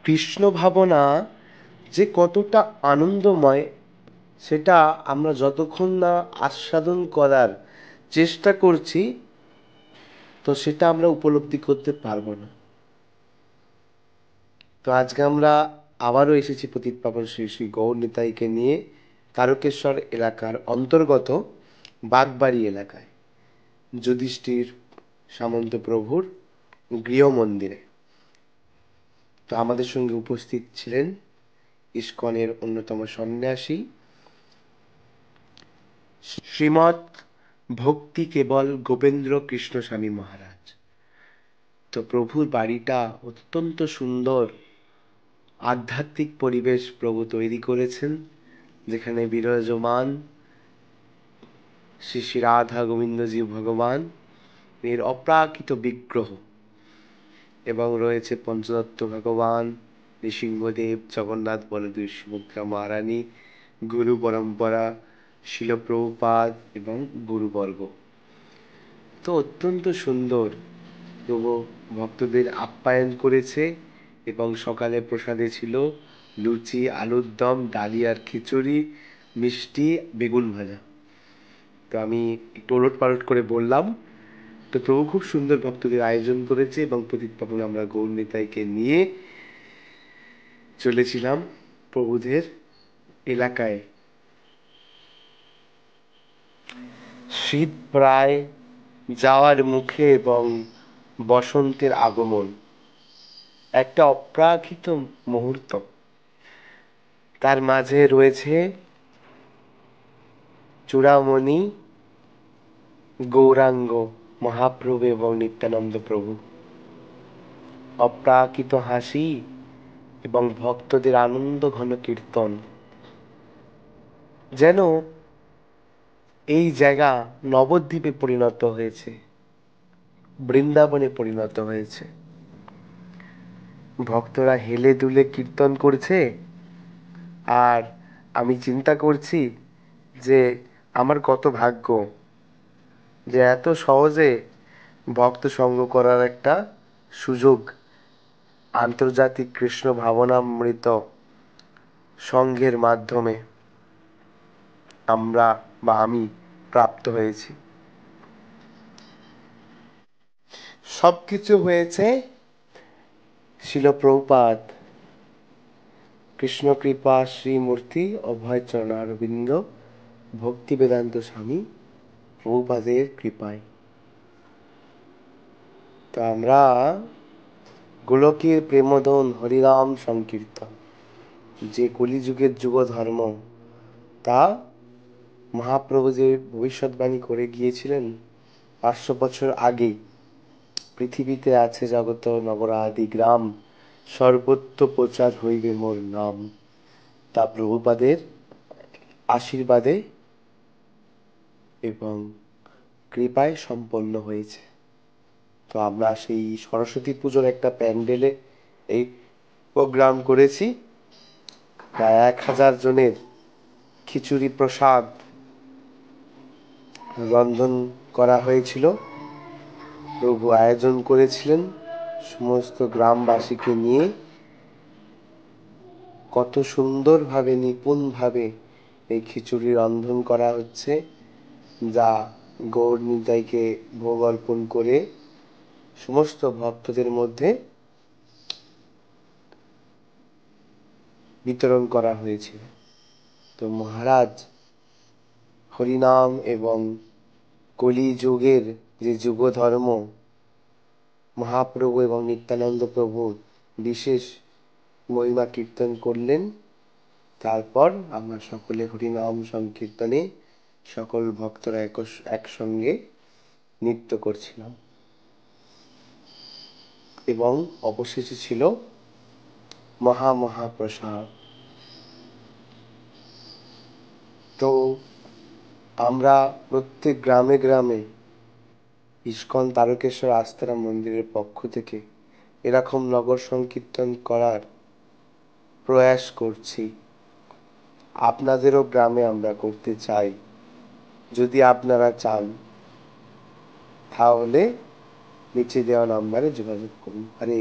কৃষ্ণ ভাবনা যে কতটা আনন্দময় সেটা আমরা যতক্ষণ না আস্বাদন করার চেষ্টা করছি তো সেটা আমরা উপলব্ধি করতে পারবো না। তো আজকে আমরা আবারও এসেছি পতিত পাবন শ্রী শ্রী গৌর নিতাইকে নিয়ে তারকেশ্বর এলাকার অন্তর্গত বাগবাড়ি এলাকায় যুধিষ্ঠির সামন্ত প্রভুর গৃহ মন্দিরে। তো আমাদের সঙ্গে উপস্থিত ছিলেন ইস্কনের অন্যতম সন্ন্যাসী শ্রীমৎ ভক্তি কেবল গোবিন্দ্র কৃষ্ণ স্বামী মহারাজ। তো প্রভুর বাড়িটা অত্যন্ত সুন্দর আধ্যাত্মিক পরিবেশ প্রভু তৈরি করেছেন, যেখানে বিরাজমান শ্রী শ্রী রাধা গোবিন্দজি ভগবান এর অপ্রাকৃত বিগ্রহ এবং রয়েছে পঞ্চদত্ত ভগবান, নৃসিংহদেব, জগন্নাথ বলদেব, সুভদ্রা মহারানী, গুরু পরম্পরা, শিল প্রভুপাদ এবং গুরুবর্গ। তো অত্যন্ত সুন্দর প্রভু ভক্তদের আপ্যায়ন করেছে এবং সকালে প্রসাদে ছিল লুচি, আলুর দম, ডালিয়ার খিচুড়ি, মিষ্টি, বেগুন ভাজা। তো আমি একটু ওলট পালট করে বললাম। তো প্রভু খুব সুন্দর ভক্তদের আয়োজন করেছে এবং পতিত পাবন আমরা গৌর নিতাইকে নিয়ে চলেছিলাম প্রভুদের এলাকায়। শীত প্রায় যাওয়ার মুখে এবং বসন্তের আগমন, একটা অপ্রাকৃত মুহূর্ত। তার মাঝে রয়েছে চূড়ামণি গৌরাঙ্গ মহাপ্রভু এবং নিত্যানন্দ প্রভু, অপ্রাকৃত হাসি এবং ভক্তদের আনন্দ ঘন কীর্তন, যেন এই জায়গা নবদ্বীপে পরিণত হয়েছে, বৃন্দাবনে পরিণত হয়েছে। ভক্তরা হেলে দুলে কীর্তন করছে আর আমি চিন্তা করছি যে আমার কত ভাগ্য যে এত সহজে ভক্ত সঙ্গ করার একটা সুযোগ আন্তর্জাতিক কৃষ্ণ ভাবনামৃত সংঘের মাধ্যমে আমরা বা আমি প্রাপ্ত হয়েছি। সবকিছু হয়েছে শিল প্রভুপাদ কৃষ্ণ কৃপা শ্রীমূর্তি অভয় চরণারবিন্দ ভক্তি বেদান্ত স্বামী প্রভুপাদের কৃপায়। তো আমরা গোলকের প্রেমধন হরিনাম সংকীর্তন, যে কলিযুগের যুগ ধর্ম, তা মহাপ্রভু যে ভবিষ্যৎবাণী করে গিয়েছিলেন 500 বছর আগে, পৃথিবীতে আছে জগত নগরাদি গ্রাম, সর্বত্র প্রচার হইবে মোর নাম, তা প্রভুপাদের আশীর্বাদে এবং কৃপায় সম্পন্ন হয়েছে। তো আমরা সেই সরস্বতী পুজোর একটা প্যান্ডেলে এই প্রোগ্রাম করেছি। প্রায় 1000 জনের খিচুড়ি প্রসাদ রন্ধন করা হয়েছিল। প্রভু আয়োজন করেছিলেন সমস্ত গ্রামবাসীকে নিয়ে। কত সুন্দরভাবে নিপুণভাবে এই খিচুড়ি রন্ধন করা হচ্ছে, যা গৌর নিতাইকে ভোগ অর্পণ করে সমস্ত ভক্তদের মধ্যে বিতরণ করা হয়েছিল। তো মহারাজ হরিনাম এবং কলিযুগের যে যুগ ধর্ম, মহাপ্রভু এবং নিত্যানন্দ প্রভুর বিশেষ মহিমা কীর্তন করলেন। তারপর আমরা সকলে হরিনাম সংকীর্তনে সকল ভক্তরা একসঙ্গে নৃত্য করছিলাম এবং অবশেষে ছিল মহাপ্রসাদ। তো আমরা প্রত্যেক গ্রামে গ্রামে ইস্কন তারকেশ্বর আস্থারাম মন্দিরের পক্ষ থেকে এরকম নগর সংকীর্তন করার প্রয়াস করছি। আপনাদেরও গ্রামে আমরা করতে চাই। যদি আপনারা চান তাহলে নিচে দেওয়া নাম্বারে যোগাযোগ করুন। হরে